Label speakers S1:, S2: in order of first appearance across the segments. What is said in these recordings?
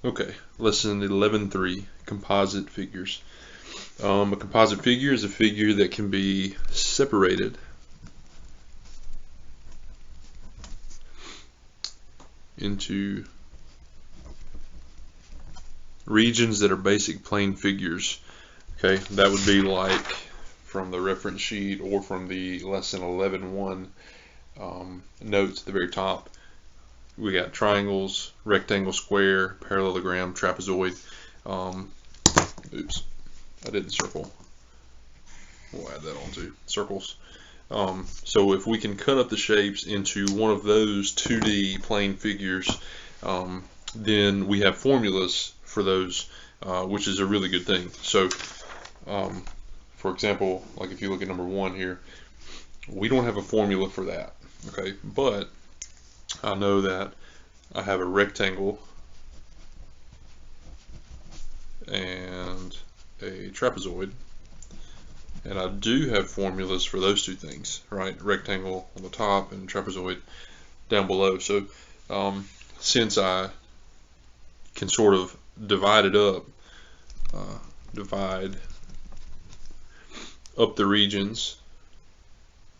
S1: Okay, lesson 11.3, composite figures. A composite figure is a figure that can be separated into regions that are basic plane figures. Okay, that would be like from the reference sheet or from the lesson 11.1 notes at the very top. We got triangles, rectangle, square, parallelogram, trapezoid. Oops, I did the circle. We'll add that on too. Circles. So if we can cut up the shapes into one of those 2D plane figures, then we have formulas for those, which is a really good thing. So, for example, like if you look at number 1 here, we don't have a formula for that. Okay, but I know that I have a rectangle and a trapezoid, and I do have formulas for those two things, right? Rectangle on the top and trapezoid down below. So since I can sort of divide it up, divide up the regions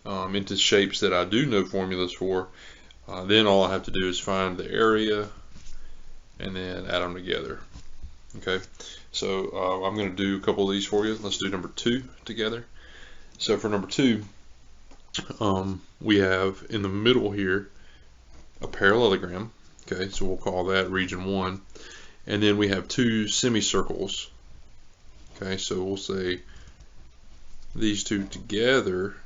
S1: into shapes that I do know formulas for, then all I have to do is find the area and then add them together. Okay, so I'm going to do a couple of these for you. Let's do number 2 together. So for number 2, we have in the middle here a parallelogram. Okay, so we'll call that region 1. And then we have 2 semicircles. Okay, so we'll say these two together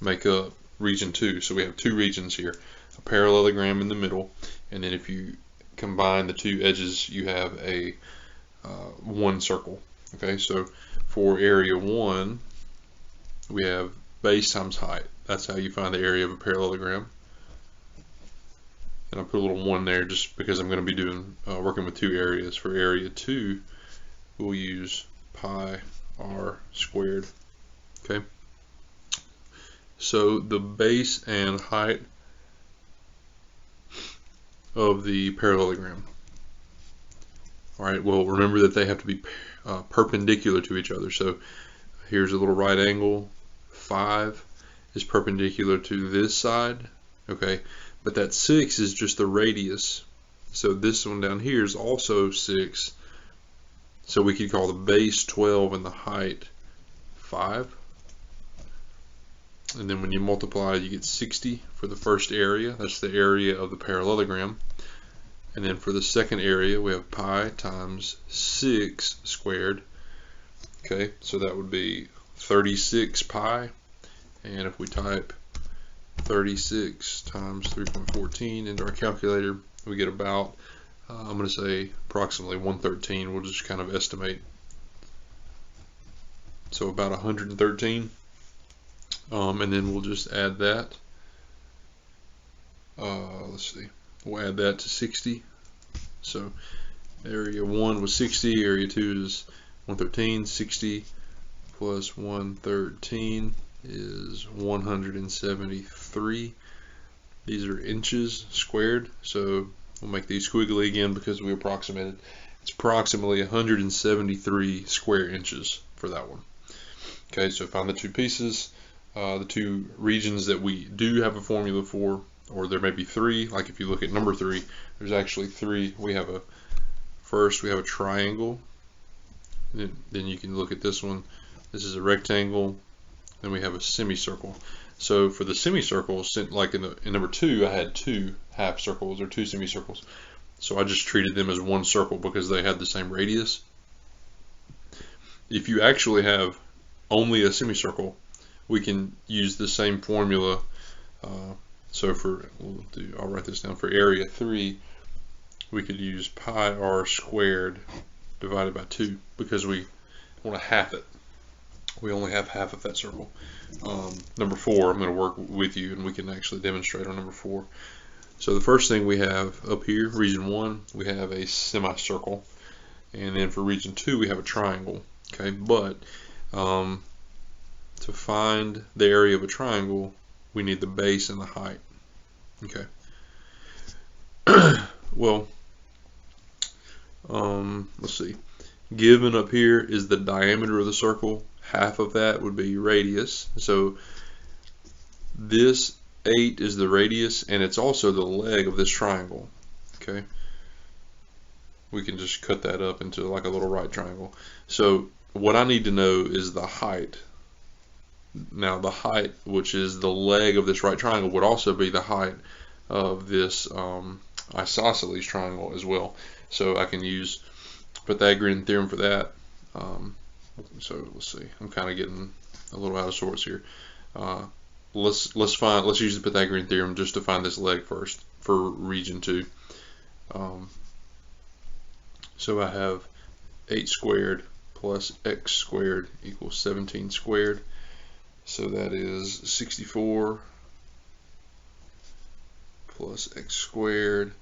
S1: make up region 2. So we have 2 regions here, a parallelogram in the middle, and then if you combine the 2 edges, you have a 1 circle. Okay, so for area 1, we have base times height. That's how you find the area of a parallelogram. And I put a little 1 there just because I'm going to be doing working with 2 areas. For area 2, we'll use pi r squared. Okay. So the base and height of the parallelogram. All right, well, remember that they have to be perpendicular to each other. So here's a little right angle. 5 is perpendicular to this side. Okay, but that 6 is just the radius. So this one down here is also 6. So we could call the base 12 and the height 5. And then when you multiply, you get 60 for the first area. That's the area of the parallelogram. And then for the second area, we have pi times 6 squared. Okay, so that would be 36 pi. And if we type 36 times 3.14 into our calculator, we get about, I'm going to say approximately 113. We'll just kind of estimate. So about 113. And then we'll just add that. Let's see. We'll add that to 60. So area 1 was 60, area 2 is 113. 60 plus 113 is 173. These are inches squared, so we'll make these squiggly again because we approximated. It's approximately 173 square inches for that one. Okay, so find the 2 pieces. The 2 regions that we do have a formula for, or there may be 3, like if you look at number 3, there's actually 3. We have first we have a triangle, then you can look at this one. This is a rectangle, then we have a semicircle. So for the semicircles, like in number 2, I had 2 half circles or 2 semicircles. So I just treated them as 1 circle because they had the same radius. If you actually have only a semicircle, we can use the same formula. So I'll write this down. For area 3, we could use pi r squared divided by 2 because we want to half it. We only have half of that circle. Number 4, I'm going to work with you and we can actually demonstrate on number 4. So the first thing we have up here, region 1, we have a semicircle. And then for region 2, we have a triangle. Okay, but to find the area of a triangle, we need the base and the height. Okay. Well, let's see. Given up here is the diameter of the circle. Half of that would be radius. So this 8 is the radius, and it's also the leg of this triangle. Okay. We can just cut that up into like a little right triangle. So what I need to know is the height. Now the height, which is the leg of this right triangle, would also be the height of this isosceles triangle as well. So I can use Pythagorean theorem for that. So let's see, I'm kind of getting a little out of sorts here. Let's use the Pythagorean theorem just to find this leg first for region 2. So I have 8 squared plus x squared equals 17 squared. So that is 64 plus x squared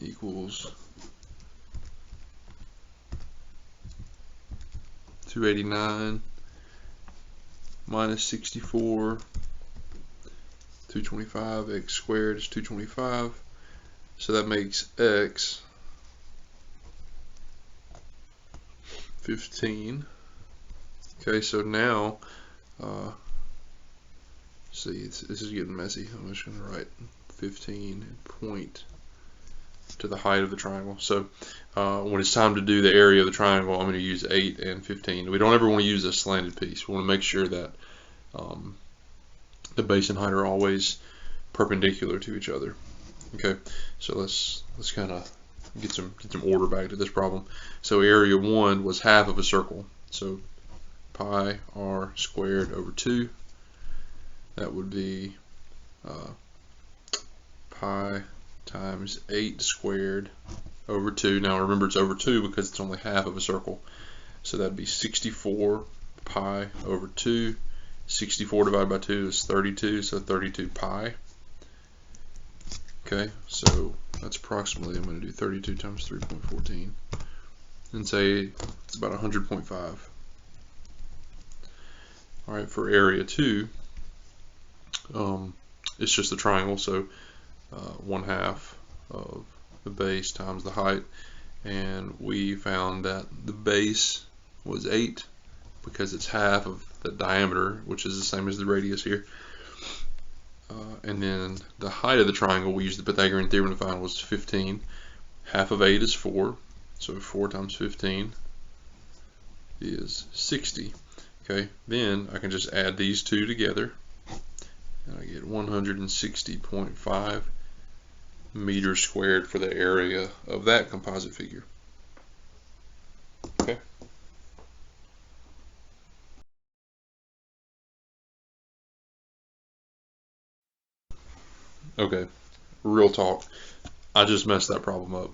S1: equals 289 minus 64, 225, x squared is 225. So that makes x 15. Okay, so now, see, this is getting messy. I'm just going to write 15 and point to the height of the triangle. So when it's time to do the area of the triangle, I'm going to use 8 and 15. We don't ever want to use a slanted piece. We want to make sure that the base and height are always perpendicular to each other. Okay, so let's kind of get some order back to this problem. So area 1 was half of a circle. So pi r squared over 2. That would be pi times 8 squared over 2. Now remember, it's over 2 because it's only half of a circle. So that'd be 64 pi over 2. 64 divided by 2 is 32, so 32 pi. Okay, so that's approximately, I'm going to do 32 times 3.14 and say it's about 100.5. Alright, for area 2, it's just a triangle, so 1/2 of the base times the height, and we found that the base was 8 because it's half of the diameter, which is the same as the radius here. And then the height of the triangle, we used the Pythagorean theorem to find, was 15. Half of 8 is 4, so 4 times 15 is 60. Okay, then I can just add these two together, and I get 160.5 meters squared for the area of that composite figure. Okay. Okay, real talk. I just messed that problem up.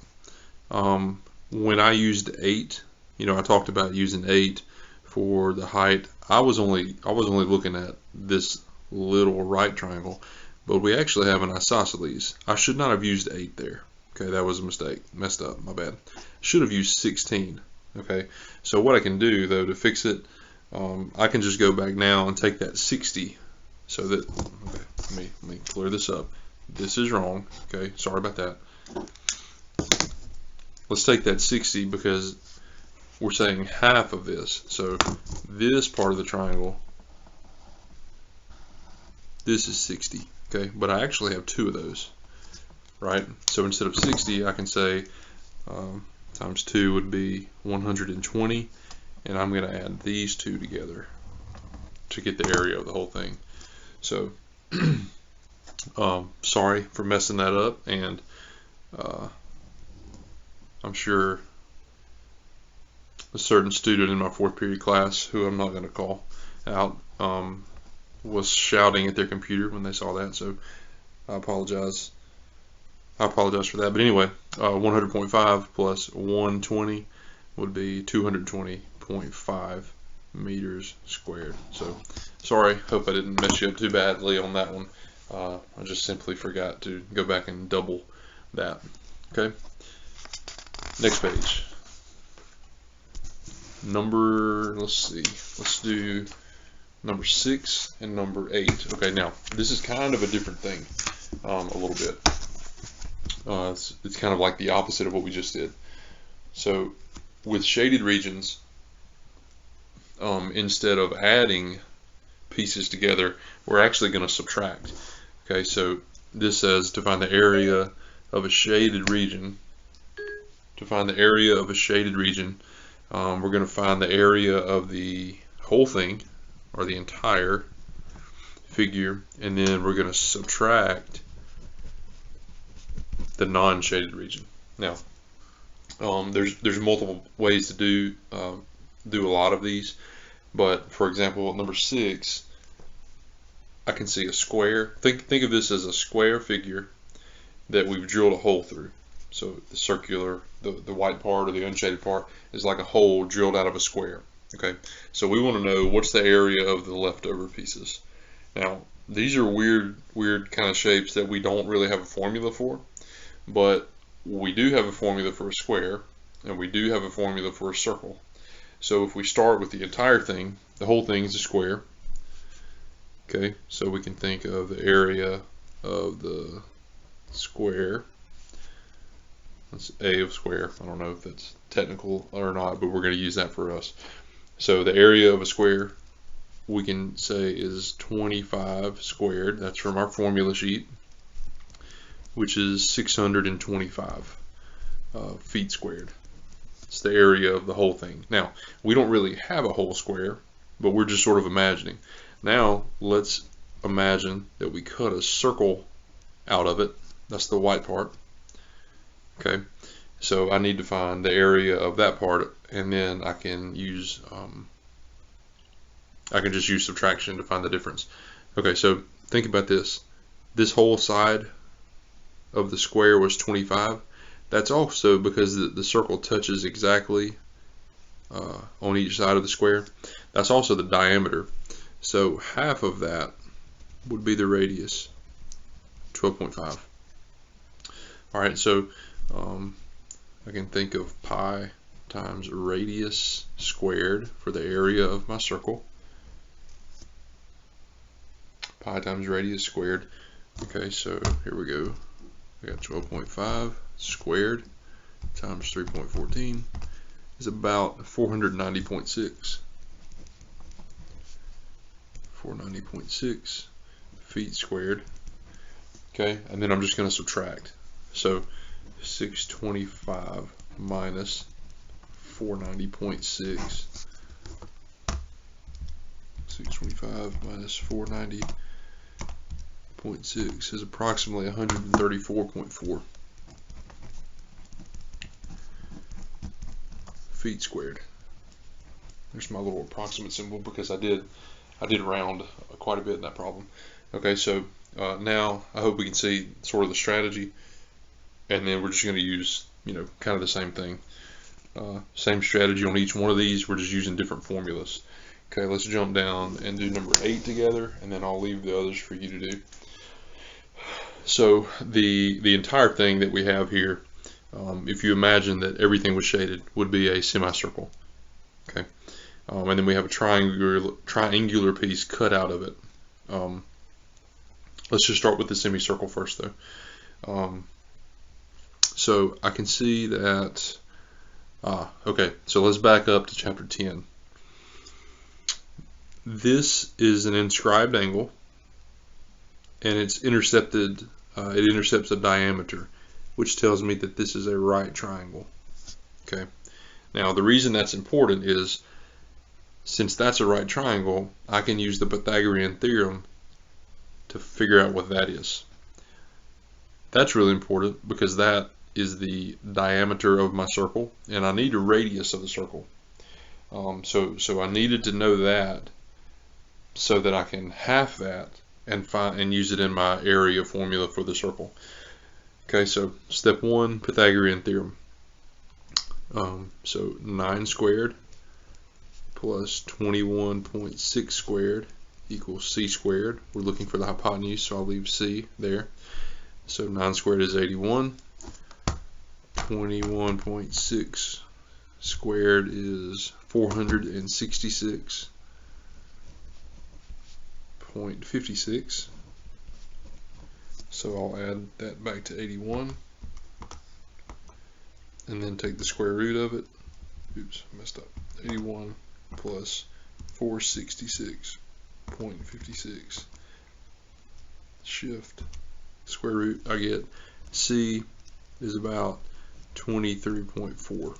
S1: When I used 8, I talked about using 8 for the height. I was only looking at this little right triangle, but we actually have an isosceles. I should not have used 8 there. Okay, that was a mistake. Messed up, my bad. Should have used 16. Okay, so what I can do though to fix it, I can just go back now and take that 60. So that, okay, let me clear this up. This is wrong. Okay, sorry about that. Let's take that 60 because we're saying half of this. So this part of the triangle, this is 60. Okay, but I actually have 2 of those, right? So instead of 60, I can say times 2 would be 120, and I'm going to add these 2 together to get the area of the whole thing. So sorry for messing that up, and I'm sure a certain student in my 4th period class, who I'm not going to call out, was shouting at their computer when they saw that, so I apologize. I apologize for that. But anyway, 100.5 plus 120 would be 220.5 meters squared. So sorry, hope I didn't mess you up too badly on that one. I just simply forgot to go back and double that. Okay, next page. Let's do number 6 and number 8. Okay, now this is kind of a different thing, a little bit. It's kind of like the opposite of what we just did. So with shaded regions, instead of adding pieces together, we're actually going to subtract. Okay, so this says to find the area of a shaded region. To find the area of a shaded region, we're going to find the area of the whole thing, or the entire figure, and then we're going to subtract the non-shaded region. Now, there's multiple ways to do a lot of these, but for example, number 6, I can see a square. Think of this as a square figure that we've drilled a hole through. So the circular, the white part or the unshaded part is like a hole drilled out of a square. Okay, so we want to know what's the area of the leftover pieces. Now, these are weird kind of shapes that we don't really have a formula for, but we do have a formula for a square, and we do have a formula for a circle. So if we start with the entire thing, the whole thing is a square. Okay, so we can think of the area of the square. That's A of square. I don't know if that's technical or not, but we're going to use that for us. So the area of a square we can say is 25 squared. That's from our formula sheet, which is 625 feet squared. It's the area of the whole thing. Now, we don't really have a whole square, but we're just sort of imagining. Now, let's imagine that we cut a circle out of it. That's the white part. Okay, so I need to find the area of that part, and then I can use just use subtraction to find the difference. Okay, so think about this. This whole side of the square was 25. That's also because the circle touches exactly on each side of the square. That's also the diameter. So half of that would be the radius, 12.5. All right, so I can think of pi times radius squared for the area of my circle. Pi times radius squared. Okay, so here we go. We got 12.5 squared times 3.14 is about 490.6. 490.6 feet squared. Okay, and then I'm just going to subtract. So 625 minus 490.6. 625 minus 490.6 is approximately 134.4 feet squared. There's my little approximate symbol because I did round quite a bit in that problem. Okay, so now I hope we can see sort of the strategy, and then we're just going to use kind of the same thing, same strategy on each one of these. We're just using different formulas. Okay, let's jump down and do number 8 together, and then I'll leave the others for you to do. So the entire thing that we have here, if you imagine that everything was shaded, would be a semicircle. Okay, and then we have a triangular piece cut out of it. Let's just start with the semicircle first, though. So I can see that. Okay, so let's back up to chapter 10. This is an inscribed angle, and it's intercepted. It intercepts a diameter, which tells me that this is a right triangle. Okay. Now the reason that's important is, since that's a right triangle, I can use the Pythagorean theorem to figure out what that is. That's really important because that is the diameter of my circle, and I need a radius of the circle. So I needed to know that so that I can half that and use it in my area formula for the circle. Okay, so step 1, Pythagorean theorem. So 9 squared plus 21.6 squared equals c squared. We're looking for the hypotenuse, so I'll leave c there. So 9 squared is 81. 21.6 squared is 466.56. So I'll add that back to 81. and then take the square root of it. Oops, messed up. 81 plus 466.56. Shift square root. I get C is about 23.4.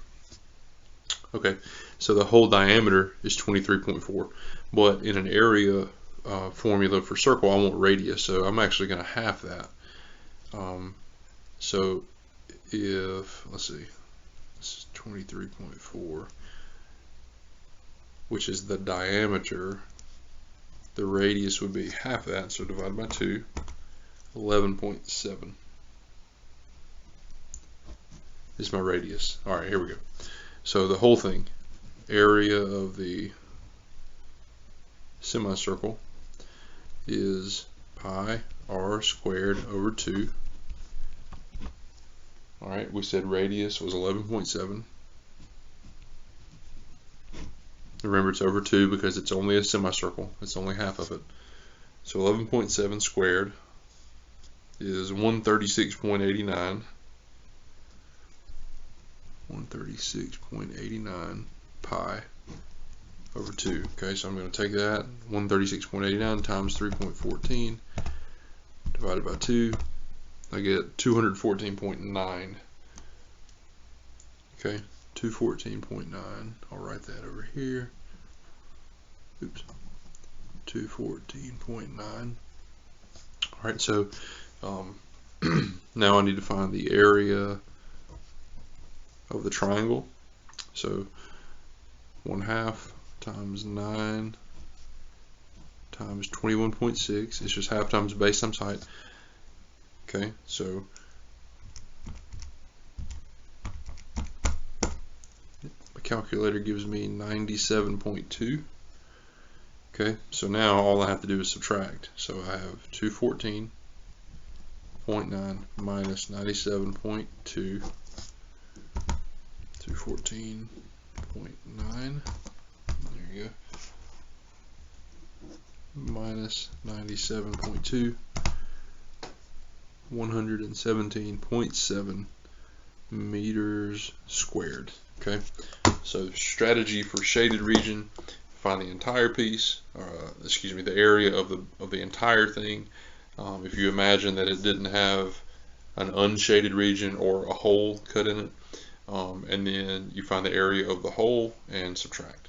S1: Okay, so the whole diameter is 23.4, but in an area formula for circle, I want radius, so I'm actually going to half that. So if, let's see, this is 23.4, which is the diameter, the radius would be half that, so divided by 2, 11.7 is my radius. All right, here we go. So the whole thing, area of the semicircle is pi r squared over 2. All right, we said radius was 11.7. Remember, it's over 2 because it's only a semicircle. It's only half of it. So 11.7 squared is 136.89. 136.89 pi over 2. Okay, so I'm going to take that 136.89 times 3.14 divided by 2. I get 214.9. Okay, 214.9. I'll write that over here. Oops. 214.9. All right, so now I need to find the area of the triangle. So 1/2 times 9 times 21.6. It's just half times base times height. Okay, so my calculator gives me 97.2. Okay, so now all I have to do is subtract. So I have 214.9 minus 97.2. 214.9, there you go, minus 97.2, 117.7 meters squared. Okay, so strategy for shaded region: find the entire piece, excuse me, the area of the entire thing. If you imagine that it didn't have an unshaded region or a hole cut in it, and then you find the area of the hole and subtract.